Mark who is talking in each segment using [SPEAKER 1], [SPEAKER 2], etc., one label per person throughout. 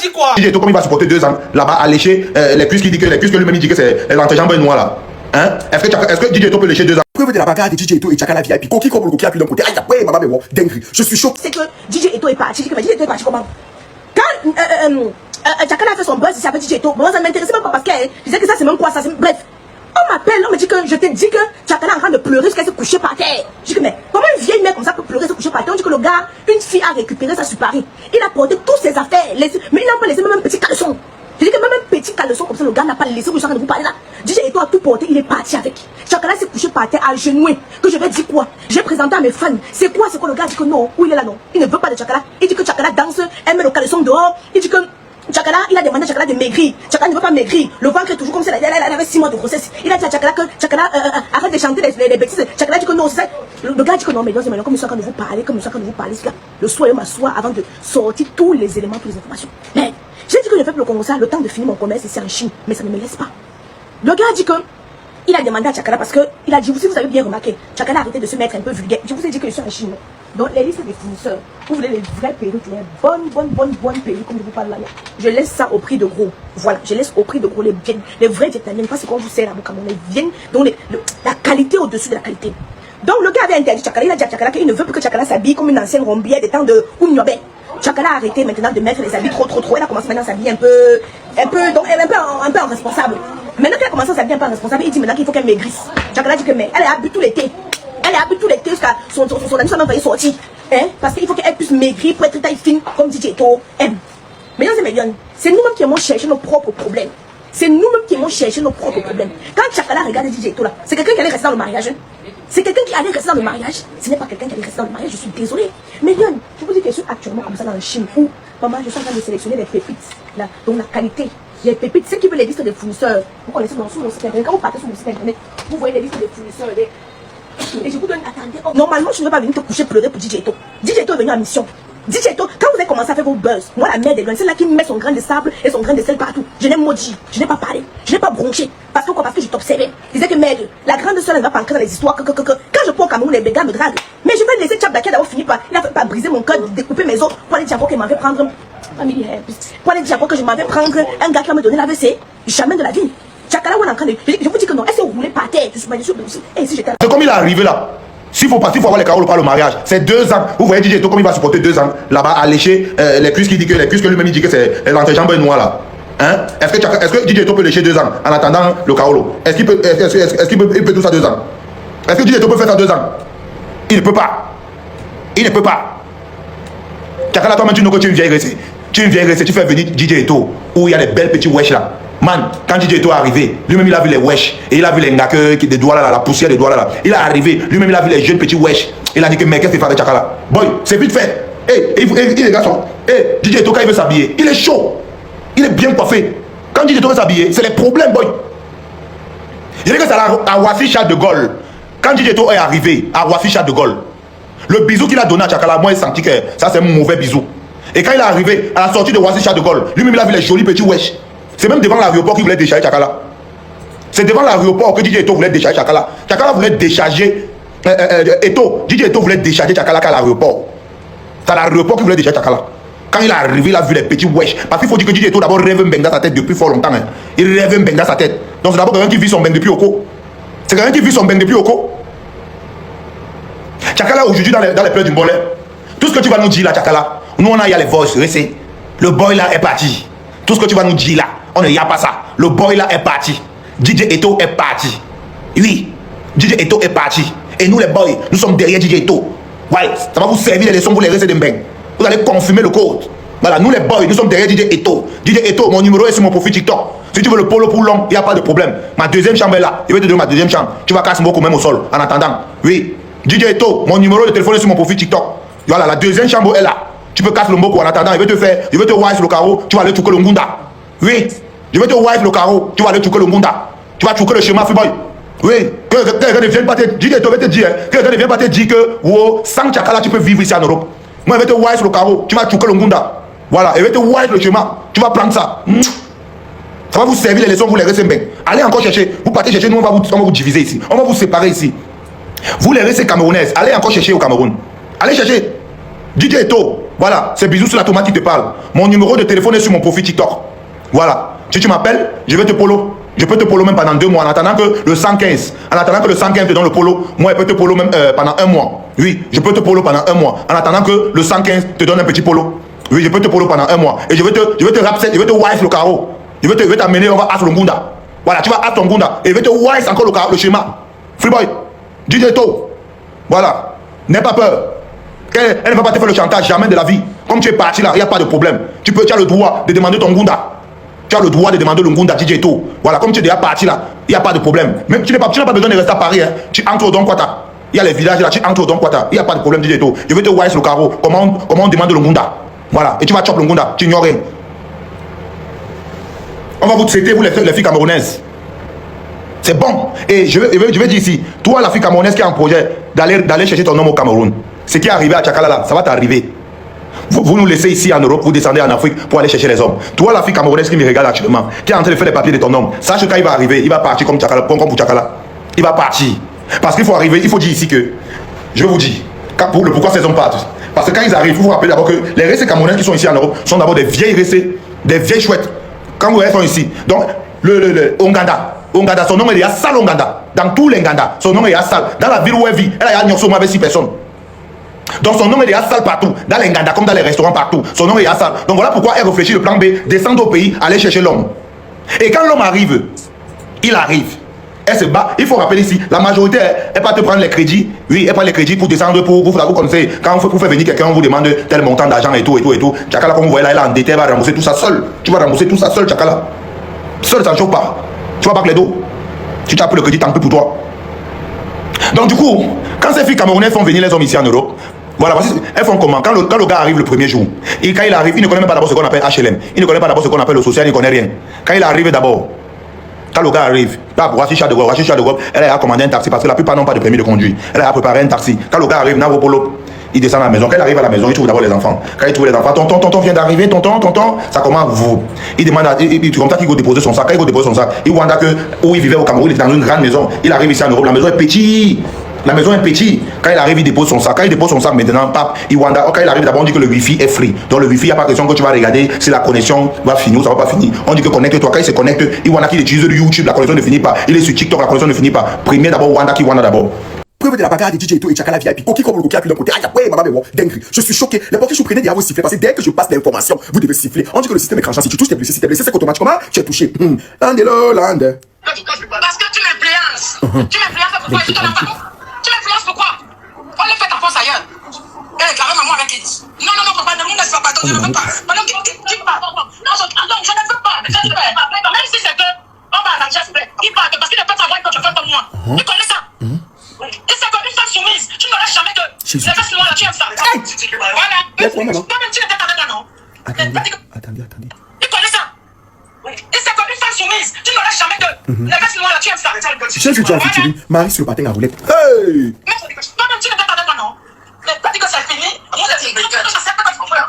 [SPEAKER 1] dit quoi?
[SPEAKER 2] DJ Eto, comme il va supporter 2 ans là-bas à lécher les cuisses, qui dit que les cuisses que lui-même dit que c'est l'entrejambe noir là. Hein? Est-ce que DJ Eto peut lécher 2 ans?
[SPEAKER 3] Preuve de la bagarre de DJ Eto et Chakala VIP. Coquille comme le coquille appuie d'un côté. Aïe, ouais, maman, mais bon, dinguerie. Je suis choqué.
[SPEAKER 4] C'est que DJ Eto est parti. DJ Eto est parti comment? Quand Chakala a fait son buzz ici avec DJ Eto, bon, ça ne m'intéressait même pas parce que je disais que ça c'est même quoi ça. Bref. On m'appelle, on me dit que je t'ai dit que Chakala est en train de pleurer jusqu'à se coucher par terre. Je dis que mais comment une vieille mère comme ça peut pleurer se coucher par terre? On dit que le gars, une fille a récupéré ça sur Paris. Il a porté toutes ses affaires, mais il n'a pas laissé même un petit caleçon. Je dis que même un petit caleçon comme ça, le gars n'a pas laissé. Vous de vous parler là. DJ Eto a tout porté, il est parti avec. Chakala s'est couché par terre à genoux. Que je vais dire quoi? J'ai présenté à mes fans. C'est quoi? Le gars dit que non. Où il est là non? Il ne veut pas de Chakala. Il dit que Chakala danse, elle met le caleçon dehors. Il dit que Chakala, il a demandé à Chakala de maigrir. Chakala ne veut pas maigrir. Le ventre est toujours comme ça. Elle avait 6 mois de grossesse. Il a dit à Chakala que Chakala arrête de chanter les bêtises. Chakala dit que non, c'est ça. Le gars dit que non, mais non, comme ils sont en train de vous parler, le soir et m'asseoir avant de sortir tous les éléments, toutes les informations. Mais j'ai dit que je fais le Congo ça, le temps de finir mon commerce ici en Chine. Mais ça ne me laisse pas. Le gars a dit que il a demandé à Chakala parce que il a dit, si vous avez bien remarqué, Chakala a arrêté de se mettre un peu vulgaire. Je vous ai dit que je suis en Chine. Donc les listes des fournisseurs, vous voulez les vraies perruques, les bonnes perruques comme je vous parle là. Je laisse ça au prix de gros. Voilà, je laisse au prix de gros les vrais vietnamiens. Pas c'est qu'on vous sert à Boukamon. Les viennent, donc la qualité au-dessus de la qualité. Donc le gars avait interdit Chakala. Il a dit à Chakala qu'il ne veut plus que Chakala s'habille comme une ancienne rombière des temps de Ounyobe. Chakala a arrêté maintenant de mettre les habits trop. Elle a commencé maintenant à s'habiller un peu en responsable. Maintenant qu'elle a commencé à s'habiller un peu en responsable, il dit maintenant qu'il faut qu'elle maigrisse. Chakala dit que mais elle a bu tout l'été. Elle a bu tout l'été jusqu'à son ami même va y sortir. Hein? Parce qu'il faut qu'elle puisse maigrir pour être taille fine comme DJ Eto aime. Mesdames et messieurs, c'est nous-mêmes qui aimons chercher nos propres problèmes. C'est nous-mêmes qui aimons chercher nos propres problèmes. Quand Chakala regarde DJ Eto là, c'est quelqu'un qui allait rester dans le mariage. Hein? C'est quelqu'un qui allait rester dans le mariage. Ce n'est pas quelqu'un qui allait rester dans le mariage. Je suis désolée. Mais Lyon, je vous dis que je suis actuellement comme ça dans la Chine où maman, je suis en train de sélectionner les pépites. Là, donc la qualité. Les pépites, ceux qui veulent les listes de fournisseurs. Vous connaissez dans mon site internet. Quand vous partez sur mon site internet, vous voyez les listes de fournisseurs. Et je vous donne, attendez. Oh, normalement, je ne vais pas venir te coucher pleurer pour DJ Eto. DJ Eto est venu en mission. DJ Eto, quand vous avez commencé à faire vos buzz, moi la mère des grains, c'est là qui met son grain de sable et son grain de sel partout. Je n'ai maudit, je n'ai pas parlé, je n'ai pas bronché. Parce que quoi? Parce que je t'observais. Je disais que merde, la grande soeur ne va pas entrer dans les histoires. Quand je prends au Cameroun, les gars me draguent. Mais je vais laisser Tchab d'avoir fini par. Il a fait pas briser mon cœur, découper mes os pour aller dire encore qu'il m'avait prendre. Pour aller dire encore que je m'avais prendre un gars qui va me donner l'AVC. Jamais de la vie. Chakala, on est en train de. Je vous dis que non, elle s'est roulée par terre. Je suis pas dessus. Et si j'étais.
[SPEAKER 2] C'est comme il est arrivé là. S'il faut partir, il faut avoir les carreaux par le mariage. C'est 2 ans. Vous voyez DJ Eto comme il va supporter 2 ans là-bas à lécher les cuisses qui dit que les cuisses que lui-même dit que c'est l'entrejambe noir là. Hein? Est-ce que DJ Eto peut lécher 2 ans en attendant le carolo? Est-ce qu'il peut tout ça 2 ans? Est-ce que DJ Eto peut faire ça 2 ans? Il ne peut pas. Il ne peut pas. Chakala, toi-même, tu n'as que tu es une vieille restée. Tu es une vieille restée, tu fais venir DJ Eto où il y a des belles petits wesh là. Man, quand DJ Eto est arrivé, lui-même il a vu les wesh. Et il a vu les ngakeux, des doigts là, la poussière des doigts là. Il est arrivé, lui-même il a vu les jeunes petits wesh. Il a dit que mais qu'est-ce qu'il fait avec Chakala? Boy, c'est vite fait. Et les garçons, DJ Eto quand il veut s'habiller, il est chaud. Il est bien coiffé. Quand DJ Eto veut s'habiller, c'est les problèmes, boy. Je dis que c'est à Roissy Charles de Gaulle. Quand DJ Eto est arrivé à Roissy Charles de Gaulle, le bisou qu'il a donné à Chakala, moi j'ai senti que ça c'est un mauvais bisou. Et quand il est arrivé à la sortie de Roissy Charles de Gaulle, lui-même il a vu les jolis petits wesh. C'est même devant l'aéroport qu'il voulait décharger Chakala. C'est devant l'aéroport que DJ Eto voulait décharger Chakala. Chakala voulait décharger Eto. DJ Eto voulait décharger Chakala à l'aéroport. C'est à l'aéroport qu'il voulait décharger Chakala. Quand il est arrivé, il a vu les petits wesh. Parce qu'il faut dire que DJ Eto d'abord rêve un beng dans sa tête depuis fort longtemps. Hein. Il rêve un beng dans sa tête. Donc c'est d'abord quelqu'un qui vit son beng depuis Oko. C'est quelqu'un qui vit son beng depuis Oko. Chakala aujourd'hui dans les pleurs du Mbolé. Tout ce que tu vas nous dire là, Chakala, nous on a y a les voices. Le boy là est parti. Tout ce que tu vas nous dire là, on n'y a pas ça. Le boy là est parti. DJ Eto est parti. Oui, DJ Eto est parti. Et nous les boys, nous sommes derrière DJ Eto. Ouais, ça va vous servir les leçons pour les rester de beng. Vous allez confirmer le code. Voilà, nous les boys, nous sommes derrière DJ Eto. DJ Eto, mon numéro est sur mon profil TikTok. Si tu veux le polo pour l'homme, il n'y a pas de problème. Ma deuxième chambre est là. Je vais te donner ma deuxième chambre. Tu vas casser mon même au sol en attendant. Oui, DJ Eto, mon numéro de téléphone est sur mon profil TikTok. Voilà, la deuxième chambre est là. Tu peux casser le moko en attendant. Je vais te wise le carreau. Tu vas aller toucher le ngunda. Oui, je vais te wise le carreau. Tu vas aller toucher le ngunda. Tu vas toucher le chemin, free boy. Oui, que quelqu'un ne vienne pas te dire, que quelqu'un ne vienne pas te dire que wow, sans Chakala tu peux vivre ici en Europe. Moi je vais te wise le carreau. Tu vas toucher le ngunda. Voilà, et je vais te wise le chemin. Tu vas prendre ça. Ça va vous servir les leçons, vous les restez bien. Allez encore chercher. Vous partez chercher, nous on va vous diviser ici. On va vous séparer ici. Vous les restez camerounaises. Allez encore chercher au Cameroun. Allez chercher. DJ Eto. Voilà, c'est Bisous sur la tomate qui te parle. Mon numéro de téléphone est sur mon profil TikTok. Voilà. Si tu m'appelles, je vais te polo. Je peux te polo même pendant 2 mois. En attendant que le 115, te donne le polo, moi, je peux te polo même pendant 1 mois. Oui, je peux te polo pendant 1 mois. En attendant que le 115 te donne un petit polo. Oui, je peux te polo pendant 1 mois. Et je vais te rapser, je vais te wife le carreau. Je vais t'amener, on va à Longunda. Voilà, tu vas à Longunda. Et je vais te wife encore le schéma. Freeboy, DJ To. Voilà. N'aie pas peur. Elle ne va pas te faire le chantage, jamais de la vie. Comme tu es parti là, il n'y a pas de problème. Tu as le droit de demander ton Ngunda. Tu as le droit de demander le Ngunda DJ To. Voilà, comme tu es déjà parti là, il n'y a pas de problème. Même tu n'as pas besoin de rester à Paris. Hein. Tu entres au Don Quata. Il y a les villages là, tu entres au Don Quata. Il n'y a pas de problème DJ To. Je vais te wise le carreau. Comment on demande le Ngunda. Voilà, et tu vas chop le Ngunda. Tu ignores rien. On va vous traiter, vous les filles camerounaises. C'est bon. Et je vais dire ici, toi la fille camerounaise qui a un projet d'aller chercher ton homme au Cameroun, ce qui est arrivé à Tchakala là, ça va t'arriver. Vous nous laissez ici en Europe, vous descendez en Afrique pour aller chercher les hommes. Toi la fille camerounaise qui me regarde actuellement, qui est en train de faire les papiers de ton homme, sache que quand il va arriver, il va partir comme Tchakala, comme pour Tchakala. Il va partir. Parce qu'il faut arriver, il faut dire ici que, je vais vous dire, pourquoi ces hommes partent. Parce que quand ils arrivent, il faut vous rappeler d'abord que les récés camerounais qui sont ici en Europe sont d'abord des vieilles récés, des vieilles chouettes. Quand vous êtes ici, donc le Onganda, son nom est Yassal Onganda. Dans tous les Nganda, son nom est Yassal. Dans la ville où elle vit, elle a Nyosoma avec 6 personnes. Donc son nom est Yassal partout. Dans les Nganda, comme dans les restaurants partout. Son nom est Yassal. Donc voilà pourquoi elle réfléchit le plan B, descendre au pays, aller chercher l'homme. Et quand l'homme arrive, il arrive. Elle se bat. Il faut rappeler ici, la majorité, elle va te prendre les crédits. Oui, elle prend les crédits pour descendre, pour vous connaissez. Quand vous faire venir quelqu'un, on vous demande tel montant d'argent et tout. Tchakala, comme vous voyez là, elle est endettée, elle va rembourser tout ça seul. Tu vas rembourser tout ça seul, Tchakala. Seul, ça ne chauffe pas. Tu vas pas que les dos. Tu t'as pris le crédit, tant pis pour toi. Donc du coup, quand ces filles camerounaises font venir les hommes ici en Europe, voilà, elles font comment? Quand le gars arrive le premier jour, et quand il arrive, il ne connaît même pas d'abord ce qu'on appelle HLM. Il ne connaît pas d'abord ce qu'on appelle le social, il ne connaît rien. Quand il arrive d'abord, quand le gars arrive, là, pour Rachid de Gaulle, elle a commandé un taxi parce que la plupart n'ont pas de permis de conduire. Elle a préparé un taxi. Quand le gars arrive, il descend à la maison. Quand il arrive à la maison, il trouve d'abord les enfants. Quand il trouve les enfants, tonton vient d'arriver, tonton, ça commence vous. Il demande comme ça qu'il va déposer son sac. Quand il va déposer son sac, il voit que où il vivait au Cameroun, il était dans une grande maison. Il arrive ici en Europe, la maison est petite. La maison est petite. Quand il arrive, il dépose son sac. Quand il dépose son sac, maintenant, pape, quand il arrive d'abord, on dit que le Wi-Fi est free. Donc le Wi-Fi, il n'y a pas question que tu vas regarder si la connexion va finir ou ça va pas finir. On dit que connecte-toi. Quand il se connecte, il voit qu'il utilise le YouTube, la connexion ne finit pas. Il est sur TikTok, la connexion ne finit pas. Premier d'abord, Wanda qui Wanda d'abord.
[SPEAKER 3] Preuve de la bagarre de DJ To et Tchakala VIP. Koki comme le coquille appuie d'un côté. Aïe, ouais, maman, mais bon, dingue. Je suis choqué. Les portiers, je prenais des vous siffler parce que dès que je passe l'information, vous devez siffler. On dit que le système est crachant. Si tu touches, t'es blessé. Si t'es blessé, c'est automatiquement, tu es touché. Landelo, lande.
[SPEAKER 1] Parce que tu m'influences. Tu m'influences pourquoi? Tu m'influences pourquoi? On les fait ta force ailleurs. Eh, carrément, avec qui? Non, papa, ne me laisse pas. Je ne veux pas. Maintenant, qui part? Non, je ne veux pas. Même si c'est que, on va arranger, il part parce qu'il n'est pas savoir que tu fais comme moi. Tu connais ça? Et c'est comme une femme soumise. Tu ne lâches jamais que les fesses noires là, tu aimes ça. Voilà. Toi-même, tu n'étais pas là, non?
[SPEAKER 3] Attendez.
[SPEAKER 1] Tu connais ça? Et c'est comme une femme soumise. Tu ne lâches jamais que les fesses noires là, tu aimes ça.
[SPEAKER 3] J'ai vu déjà featuring Marie sur le patin à roulette. Hey!
[SPEAKER 1] Toi-même, tu n'étais pas là, non? T'as dit que c'est fini. Moi, c'est fini. Je sais pas comment faire.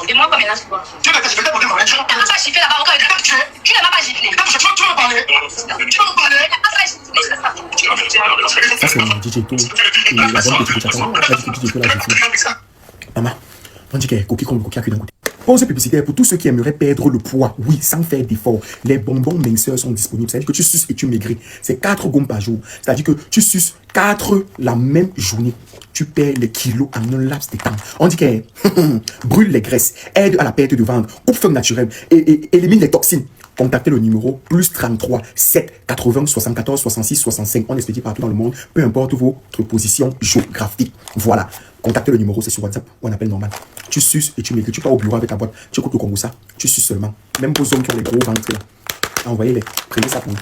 [SPEAKER 1] Et moi, combien là, c'est quoi? Tu n'as pas giflé là-bas encore. Tu n'as pas giflé. Tu veux parler?
[SPEAKER 3] Ça, c'est DJ To. Et la bonne petite Tchakala. Elle dit que DJ To là, maman, on dit que Koki comme le coquille a d'un côté. Pause publicitaire pour tous ceux qui aimeraient perdre le poids, oui, sans faire d'effort. Les bonbons minceurs sont disponibles. C'est-à-dire que tu suces et tu maigris. C'est 4 gommes par jour. C'est-à-dire que tu suces 4 la même journée. Tu perds les kilos en un laps de temps. On dit que brûle les graisses, aide à la perte de ventre, coupe feu naturel et élimine les toxines. Contactez le numéro +33 7 80 74 66 65. On expédie partout dans le monde, peu importe votre position géographique. Voilà. Contacte le numéro, c'est sur WhatsApp ou un appel normal. Tu suces et tu m'écris. Tu pars au bureau avec ta boîte. Tu écoutes le Congo ça. Tu suces seulement. Même pour les hommes qui ont les gros ventres là. Envoyez-les. Prenez ça pour nous.